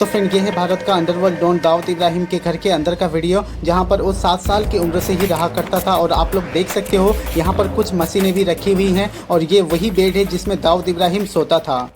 तो फ्रेंड, ये है भारत का अंडरवर्ल्ड डॉन दाऊद इब्राहिम के घर के अंदर का वीडियो, जहां पर वो 7 साल की उम्र से ही रहा करता था। और आप लोग देख सकते हो यहां पर कुछ मशीनें भी रखी हुई हैं और ये वही बेड है जिसमें दाऊद इब्राहिम सोता था।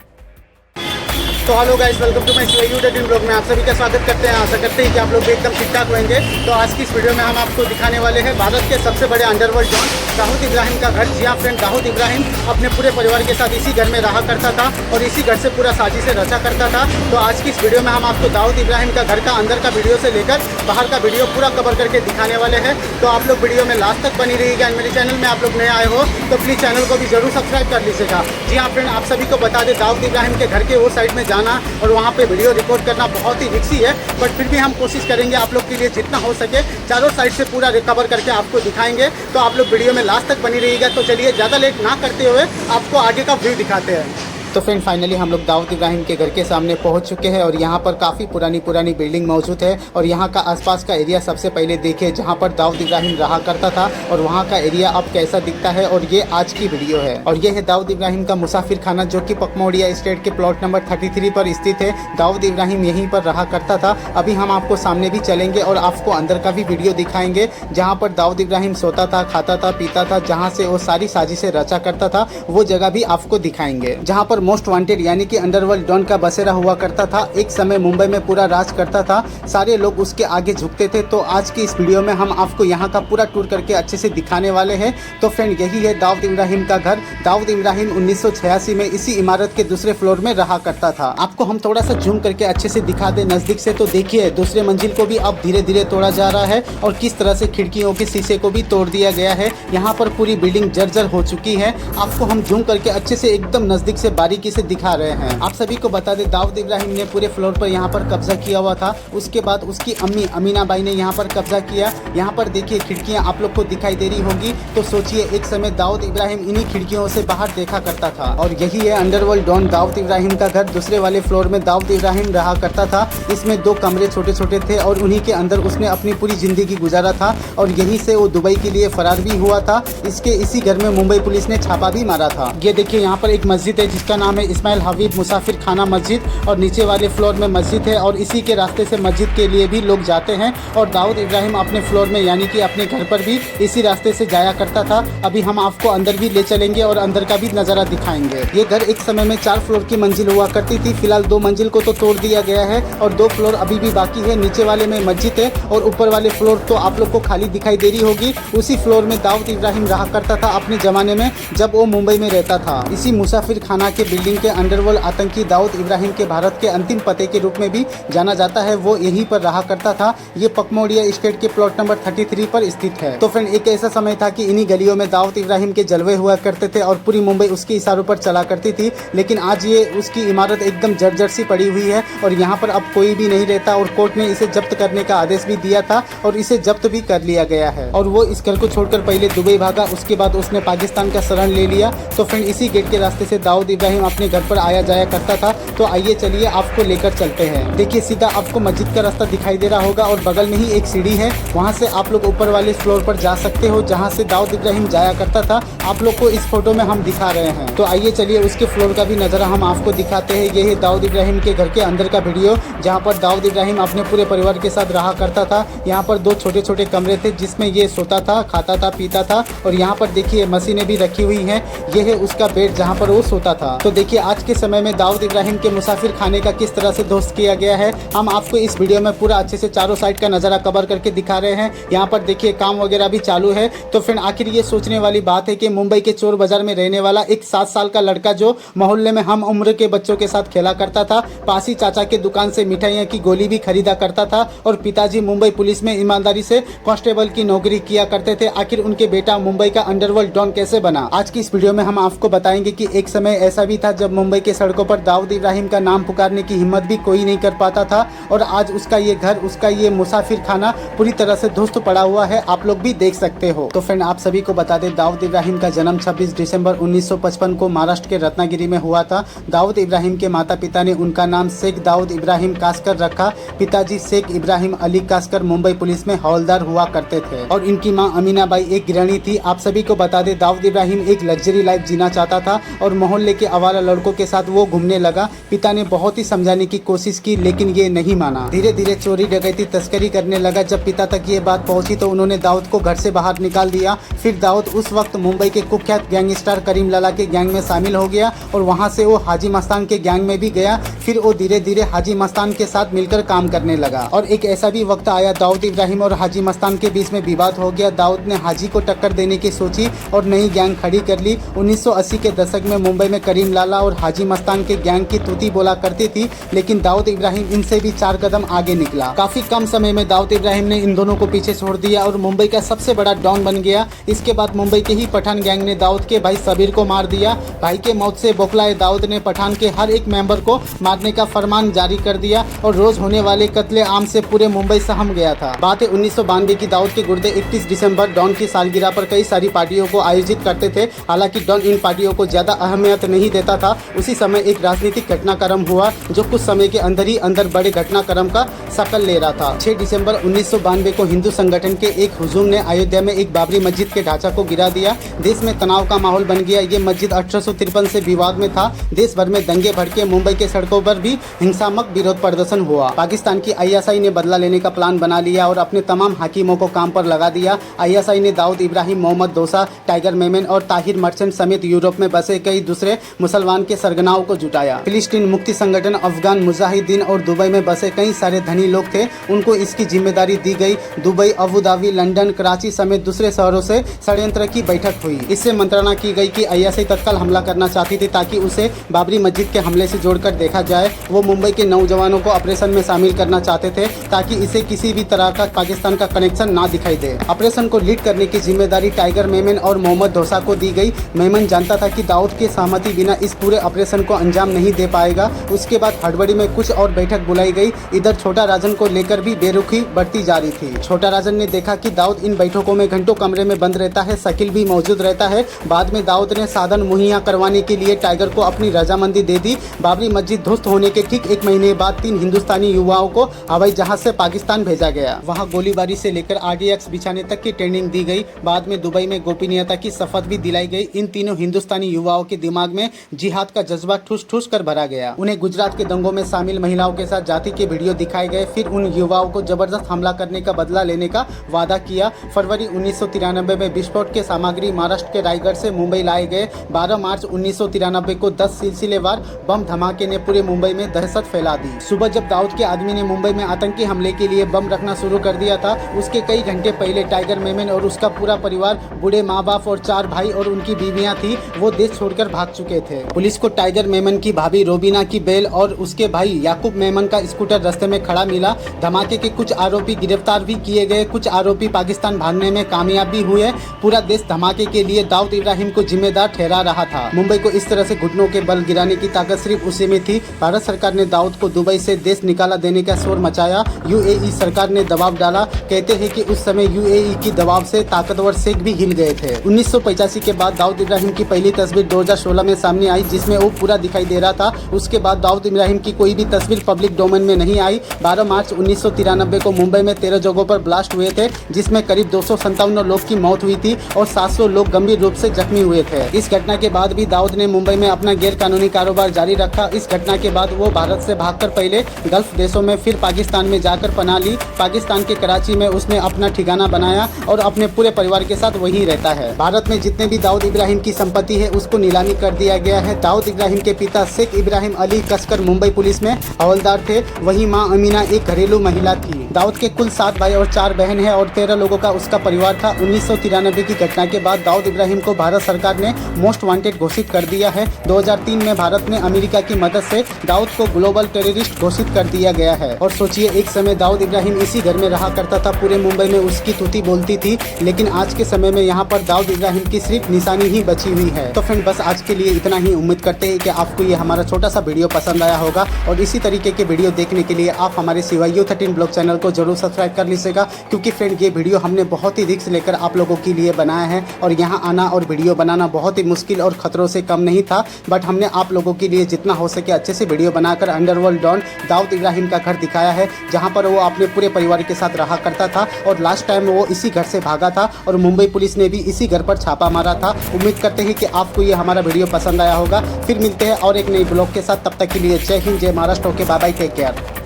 तो hello guys, welcome to my YouTube blog में आप सभी का स्वागत करते हैं। आशा करते हैं कि आप लोग भी एकदम ठीक ठाक होंगे। तो आज की इस वीडियो में हम आपको दिखाने वाले हैं भारत के सबसे बड़े अंडरवर्ल्ड डॉन दाऊद इब्राहिम का घर। जी हाँ फ्रेंड, दाऊद इब्राहिम अपने पूरे परिवार के साथ इसी घर में रहा करता था और इसी घर से पूरा साजिशें रचा करता था। तो आज की इस वीडियो में हम आपको दाऊद इब्राहिम का घर का अंदर का वीडियो से लेकर बाहर का वीडियो पूरा कवर करके दिखाने वाले हैं। तो आप लोग वीडियो में लास्ट तक बनी रहिएगा। मेरे चैनल में आप लोग नए आए हो तो प्लीज़ चैनल को भी जरूर सब्सक्राइब कर लीजिएगा। जी हाँ फ्रेंड, आप सभी को बता दें, दाऊद इब्राहिम के घर के वो साइड में जाना और वहाँ पे वीडियो रिकॉर्ड करना बहुत ही रिस्की है, बट फिर भी हम कोशिश करेंगे आप लोग के लिए जितना हो सके चारों साइड से पूरा रिकवर करके आपको दिखाएंगे। तो आप लोग वीडियो में लास्ट तक बनी रहिएगा। तो चलिए ज़्यादा लेट ना करते हुए आपको आगे का व्यू दिखाते हैं। तो फ्रेंड, फाइनली हम लोग दाऊद इब्राहिम के घर के सामने पहुंच चुके हैं और यहाँ पर काफ़ी पुरानी बिल्डिंग मौजूद है। और यहाँ का आसपास का एरिया सबसे पहले देखिए, जहाँ पर दाऊद इब्राहिम रहा करता था और वहाँ का एरिया अब कैसा दिखता है। और ये आज की वीडियो है। और ये है दाऊद इब्राहिम का मुसाफिर खाना, जो कि पकमौड़िया स्टेट के प्लॉट नंबर 33 पर स्थित है। दाऊद इब्राहिम यहीं पर रहा करता था। अभी हम आपको सामने भी चलेंगे और आपको अंदर का भी वीडियो दिखाएंगे, जहाँ पर दाऊद इब्राहिम सोता था, खाता था, पीता था, जहाँ से वो सारी साजिशें रचा करता था। वो जगह भी आपको दिखाएंगे जहाँ पर मोस्ट वांटेड यानी कि अंडरवर्ल्ड डॉन का बसेरा हुआ करता था। एक समय मुंबई में पूरा राज करता था, सारे लोग उसके आगे झुकते थे। तो आज की इस वीडियो में हम आपको यहाँ का पूरा टूर करके अच्छे से दिखाने वाले हैं। तो फ्रेंड, यही है दाऊद इब्राहिम का घर। दाऊद इब्राहिम 1986 में इसी इमारत के दूसरे फ्लोर में रहा करता था। आपको हम थोड़ा सा जूम करके अच्छे से दिखा दे नजदीक से। तो देखिए, दूसरे मंजिल को भी अब धीरे धीरे तोड़ा जा रहा है और किस तरह से खिड़कियों के शीशे को भी तोड़ दिया गया है। यहाँ पर पूरी बिल्डिंग जर्जर हो चुकी है। आपको हम जूम करके अच्छे से एकदम नजदीक से बारीकी से दिखा रहे हैं। आप सभी को बता दें, दाऊद इब्राहिम ने पूरे फ्लोर पर यहाँ पर कब्जा किया हुआ था। उसके बाद उसकी अम्मी अमीना बाई ने यहाँ पर कब्जा किया। यहाँ पर देखिए, खिड़कियाँ आप लोग को दिखाई दे रही होगी। तो सोचिए, एक समय दाऊद इब्राहिम इन्हीं खिड़कियों से बाहर देखा करता था। और यही है अंडरवर्ल्ड डॉन दाऊद इब्राहिम का घर। दूसरे वाले फ्लोर में दाऊद इब्राहिम रहा करता था। इसमें 2 कमरे छोटे छोटे थे और उन्हीं के अंदर उसने अपनी पूरी जिंदगी गुजारा था। और यहीं से वो दुबई के लिए फरार भी हुआ था। इसी घर में मुंबई पुलिस ने छापा भी मारा था। ये देखिए, यहाँ पर एक मस्जिद है जिसका नाम है इस्माइल हबीब मुसाफिर खाना मस्जिद, और नीचे वाले फ्लोर में मस्जिद है और इसी के रास्ते से मस्जिद के लिए भी लोग जाते हैं। और दाऊद इब्राहिम अपने फ्लोर में यानी कि अपने घर पर भी इसी रास्ते से जाया करता था। अभी हम आपको अंदर भी ले चलेंगे और अंदर का भी नज़ारा दिखाएंगे। ये घर एक समय में 4 फ्लोर की मंजिल हुआ करती थी। फिलहाल 2 मंजिल को तो तोड़ दिया गया है और 2 फ्लोर अभी भी बाकी है। नीचे वाले में मस्जिद है और ऊपर वाले फ्लोर तो आप लोग को खाली दिखाई दे रही होगी। उसी फ्लोर में दाऊद इब्राहिम रहा करता था अपने ज़माने में, जब वो मुंबई में रहता था। इसी मुसाफिर खाना के बिल्डिंग के अंडरवर्ल्ड आतंकी दाऊद इब्राहिम के भारत के अंतिम पते के रूप में भी जाना जाता है। वो यहीं पर रहा करता था। ये पकमौड़िया स्टेट के प्लॉट नंबर 33 पर स्थित है। तो फ्रेंड, एक ऐसा समय था कि इन्हीं गलियों में दाऊद इब्राहिम के जलवे हुआ करते थे और पूरी मुंबई उसके इशारों पर चला करती थी। लेकिन आज ये उसकी इमारत एकदम जर्जर सी पड़ी हुई है और यहाँ पर अब कोई भी नहीं रहता। और कोर्ट ने इसे जब्त करने का आदेश भी दिया था और इसे जब्त भी कर लिया गया है। और वो इस घर को छोड़कर पहले दुबई भागा, उसके बाद उसने पाकिस्तान का शरण ले लिया। तो फ्रेंड, इसी गेट के रास्ते से दाऊद इब्राहिम अपने घर पर आया जाया करता था। तो आइए चलिए आपको लेकर चलते हैं। देखिए, सीधा आपको मस्जिद का रास्ता दिखाई दे रहा होगा और बगल में ही एक सीढ़ी है। वहां से आप लोग ऊपर वाले फ्लोर पर जा सकते हो, जहां से दाऊद इब्राहिम जाया करता था। आप लोग को इस फोटो में हम दिखा रहे हैं। तो आइए चलिए उसके फ्लोर का भी नज़ारा हम आपको दिखाते हैं। ये है दाऊद इब्राहिम के घर के अंदर का वीडियो, जहाँ पर दाऊद इब्राहिम अपने पूरे परिवार के साथ रहा करता था। यहाँ पर 2 छोटे छोटे कमरे थे जिसमें ये सोता था, खाता था, पीता था। और यहाँ पर देखिए मशीनें भी रखी हुई हैं। ये है उसका बेड जहाँ पर वो सोता था। तो देखिए, आज के समय में दाऊद इब्राहिम के मुसाफिर खाने का किस तरह से ध्वस्त किया गया है, हम आपको इस वीडियो में पूरा अच्छे से चारों साइड का नज़ारा कवर करके दिखा रहे हैं। यहाँ पर देखिए, काम वगैरह भी चालू है। तो फिर आखिर ये सोचने वाली बात है कि मुंबई के चोर बाजार में रहने वाला एक 7 साल का लड़का, जो मोहल्ले में हम उम्र के बच्चों के साथ खेला करता था, पासी चाचा के दुकान से मिठाइयाँ की गोली भी खरीदा करता था, और पिताजी मुंबई पुलिस में ईमानदारी से कांस्टेबल की नौकरी किया करते थे। आखिर उनके बेटा मुंबई का अंडरवर्ल्ड डॉन कैसे बना? आज की इस वीडियो में हम आपको बताएंगे कि एक समय ऐसा भी था जब मुंबई के सड़कों पर दाऊद इब्राहिम का नाम पुकारने की हिम्मत भी कोई नहीं कर पाता था। और आज उसका ये घर, उसका ये मुसाफिर खाना पूरी तरह से ध्वस्त पड़ा हुआ है। आप लोग भी देख सकते हो। तो फ्रेंड, आप सभी को बता दें, दाऊद इब्राहिम का जन्म 26 दिसंबर 1955 को महाराष्ट्र के रत्नागिरी में हुआ था। दाऊद इब्राहिम के माता पिता ने उनका नाम शेख दाऊद इब्राहिम कासकर रखा। पिताजी शेख इब्राहिम अली कासकर मुंबई पुलिस में हवलदार हुआ करते थे और इनकी मां अमीना बाई एक गृहिणी थी। आप सभी को बता दें, दाऊद इब्राहिम एक लग्जरी लाइफ जीना चाहता था और मोहल्ले के आवारा लड़कों के साथ वो घूमने लगा। पिता ने बहुत ही समझाने की कोशिश की लेकिन ये नहीं माना। धीरे धीरे चोरी डकैती तस्करी करने लगा। जब पिता तक ये बात पहुंची तो उन्होंने दाऊद को घर से बाहर निकाल दिया। फिर दाऊद उस वक्त मुंबई के कुख्यात गैंगस्टर करीम लाला के गैंग में शामिल हो गया और वहां से वो हाजी मस्तान के गैंग में भी गया। फिर वो धीरे धीरे हाजी मस्तान के साथ मिलकर काम करने लगा और एक ऐसा भी वक्त आया दाऊद इब्राहिम और हाजी मस्तान के बीच में विवाद हो गया। दाऊद ने हाजी को टक्कर देने की सोची और नई गैंग खड़ी कर ली। 1980 के दशक में मुंबई में करीम लाला और हाजी मस्तान के गैंग की तूती बोला करती थी, लेकिन दाऊद इब्राहिम इनसे भी 4 कदम आगे निकला। काफी कम समय में दाऊद इब्राहिम ने इन दोनों को पीछे छोड़ दिया और मुंबई का सबसे बड़ा डॉन बन गया। इसके बाद मुंबई के ही पठान गैंग ने दाऊद के भाई सबीर को मार दिया। भाई के मौत से बौखलाए दाऊद ने पठान के हर एक मेंबर को मारने का फरमान जारी कर दिया और रोज होने वाले कत्ले आम से पूरे मुंबई सहम गया था। बात है 1992 की। दाऊद के गुर्दे 31 दिसंबर डॉन की सालगिरह पर कई सारी पार्टियों को आयोजित करते थे। हालांकि डॉन इन पार्टियों को ज्यादा अहमियत नहीं देता था। उसी समय एक राजनीतिक घटनाक्रम हुआ जो कुछ समय के अंदर ही अंदर बड़े घटनाक्रम का शक्ल ले रहा था। 6 दिसंबर 1992 को हिंदू संगठन के एक हुजूम ने अयोध्या में एक बाबरी मस्जिद के ढांचा को गिरा दिया। देश में तनाव का माहौल बन गया। ये मस्जिद 1853 से विवाद में था। देश भर में दंगे भड़के। मुंबई के सड़कों पर भी हिंसात्मक विरोध प्रदर्शन हुआ। पाकिस्तान की आईएसआई ने बदला लेने का प्लान बना लिया और अपने तमाम हाकिमों को काम पर लगा दिया। आईएसआई ने दाऊद इब्राहिम, मोहम्मद दोसा, टाइगर मेमन और ताहिर मर्चेंट समेत यूरोप में बसे कई दूसरे मुसलमान के सरगनाओं को जुटाया। फिलिस्तीन मुक्ति संगठन, अफगान मुजाहिदीन और दुबई में बसे कई सारे धनी लोग थे, उनको इसकी जिम्मेदारी दी गई। Dubai, Abu Dhabi, London, Karachi समेत दूसरे शहरों से षड्यंत्र की बैठक हुई। इससे मंत्रणा की गई कि आईएसआई तत्काल हमला करना चाहती थी ताकि उसे बाबरी मस्जिद के हमले से जोड़कर देखा जाए। वो मुंबई के नौजवानों को ऑपरेशन में शामिल करना चाहते थे ताकि इसे किसी भी तरह का पाकिस्तान का कनेक्शन ना दिखाई दे। ऑपरेशन को लीड करने की जिम्मेदारी टाइगर मेमन और मोहम्मद दोसा को दी गई। मेमन जानता था कि दाऊद की सहमति बिना इस पूरे ऑपरेशन को अंजाम नहीं दे पाएगा। उसके बाद हड़बड़ी में कुछ और बैठक बुलाई गई। इधर छोटा राजन को लेकर भी बेरुखी बढ़ती जा रही थी। छोटा राजन ने देखा कि दाऊद इन बैठकों में घंटों कमरे में बंद रहता है, शकील भी मौजूद रहता है। बाद में दाऊद ने साधन मुहैया करवाने के लिए टाइगर को अपनी रजामंदी दे दी। बाबरी मस्जिद ध्वस्त होने के ठीक 1 महीने बाद 3 हिंदुस्तानी युवाओं को हवाई जहाज से पाकिस्तान भेजा गया। वहां गोलीबारी से लेकर आरडीएक्स बिछाने तक की ट्रेनिंग दी गई। बाद में दुबई में गोपनीयता की शपथ भी दिलाई गई। इन तीनों हिंदुस्तानी युवाओं के दिमाग में जिहाद का जज्बा ठूस ठूस कर भरा गया। उन्हें गुजरात के दंगों में शामिल महिलाओं के साथ जाति के वीडियो दिखाए गए। फिर उन युवाओं को जबरदस्त हमला करने का बदला लेने का वादा किया। फरवरी 1993 में विस्फोट के सामग्री महाराष्ट्र के रायगढ़ से मुंबई लाए गए। 12 मार्च 1993 को 10 सिलसिलेवार बम धमाके ने पूरे मुंबई में दहशत फैला दी। सुबह जब दाऊद के आदमी ने मुंबई में आतंकी हमले के लिए बम रखना शुरू कर दिया था, उसके कई घंटे पहले टाइगर मेमन और उसका पूरा परिवार, बूढ़े माँ बाप और 4 भाई और उनकी बीवियां थी, वो देश छोड़कर भाग चुके थे। पुलिस को टाइगर मेमन की भाभी रोबिना की बेल और उसके भाई याकूब मेमन का स्कूटर रास्ते में खड़ा मिला। धमाके के कुछ आरोपी गिरफ्तार भी किए गए। कुछ आरोपी पाकिस्तान भागने में कामयाब भी हुए। पूरा देश धमाके के लिए दाऊद इब्राहिम को जिम्मेदार ठहरा रहा था। मुंबई को इस तरह से घुटनों के बल गिराने की ताकत सिर्फ उसी में थी। भारत सरकार ने दाऊद को दुबई से देश निकाला देने का शोर मचाया। यूएई सरकार ने दबाव डाला। कहते हैं कि उस समय यूएई की दबाव से ताकतवर शेख भी हिल गए थे। 1985 के बाद दाऊद इब्राहिम की पहली तस्वीर 2016 में सामने आई, जिसमें वो पूरा दिखाई दे रहा था। उसके बाद दाऊद इब्राहिम की कोई भी तस्वीर पब्लिक डोमेन में नहीं आई। 12 मार्च 1993 को मुंबई में 13 जगहों पर ब्लास्ट हुए थे, जिसमें करीब 257 लोग की मौत हुई थी और 700 लोग गंभीर रूप से जख्मी हुए थे। इस घटना के बाद भी दाऊद ने मुंबई में अपना गैर कानूनी कारोबार जारी रखा। इस घटना के बाद वो भारत से भागकर पहले गल्फ देशों में, फिर पाकिस्तान में जाकर पनाह ली। पाकिस्तान के कराची में उसने अपना ठिकाना बनाया और अपने पूरे परिवार के साथ वहीं रहता है। भारत में जितने भी दाऊद इब्राहिम की संपत्ति है उसको नीलामी कर दिया गया है। दाऊद इब्राहिम के पिता शेख इब्राहिम अली कसकर मुंबई पुलिस में हवलदार थे। वहीं मां अमीना एक घरेलू महिला थी। दाऊद के कुल 7 भाई और 4 बहन है और 13 लोगों का उसका परिवार था। 1993 की घटना के बाद दाऊद इब्राहिम को भारत सरकार ने मोस्ट वांटेड घोषित कर दिया है। 2003 में भारत ने अमेरिका की मदद से दाऊद को ग्लोबल टेररिस्ट घोषित कर दिया गया है। और सोचिए, एक समय दाऊद इब्राहिम इसी घर में रहा करता था। पूरे मुंबई में उसकी तूती बोलती थी, लेकिन आज के समय में यहाँ पर दाऊद इब्राहिम की सिर्फ निशानी ही बची हुई है। तो फ्रेंड, बस आज के लिए इतना ही। उम्मीद करते हैं कि आपको ये हमारा छोटा सा वीडियो पसंद आया होगा और इसी तरीके के वीडियो देखने के लिए आप हमारे CYU13 ब्लॉग चैनल को जरूर सब्सक्राइब कर लीजिएगा, क्योंकि फ्रेंड ये वीडियो हमने बहुत ही रिस्क लेकर आप लोगों के लिए बनाया है और यहाँ आना और वीडियो बनाना बहुत ही मुश्किल और खतरों से कम नहीं था। बट हमने आप लोगों के लिए जितना हो सके अच्छे से वीडियो बनाकर अंडरवर्ल्ड डॉन दाऊद इब्राहिम का घर दिखाया है, जहाँ पर वो अपने पूरे परिवार के साथ रहा करता था और लास्ट टाइम वो इसी घर से भागा था और मुंबई पुलिस ने भी इसी घर पर छापा मारा था। उम्मीद करते हैं कि आपको ये हमारा वीडियो पसंद आया होगा। फिर मिलते हैं और एक नई ब्लॉग के साथ, तब तक के लिए जय हिंद, जय Maharashtra. Okay, bye bye, take care.